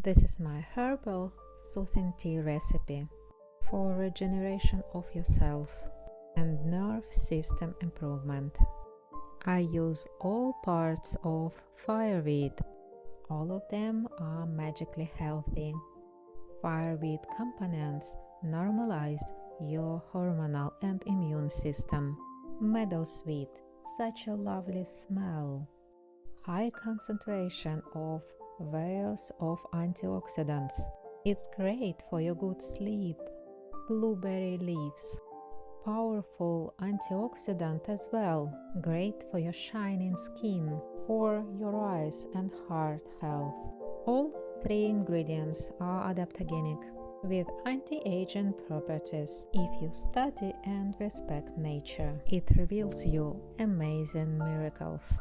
This is my herbal soothing tea recipe for regeneration of your cells and nerve system improvement. I use all parts of fireweed. All of them are magically healthy. Fireweed components normalize your hormonal and immune system. Meadowsweet, such a lovely smell. High concentration of various of antioxidants. It's great for your good sleep. Blueberry leaves, powerful antioxidant as well, great for your shining skin, for your eyes and heart health. All three ingredients are adaptogenic with anti-aging properties. If you study and respect nature, it reveals you amazing miracles.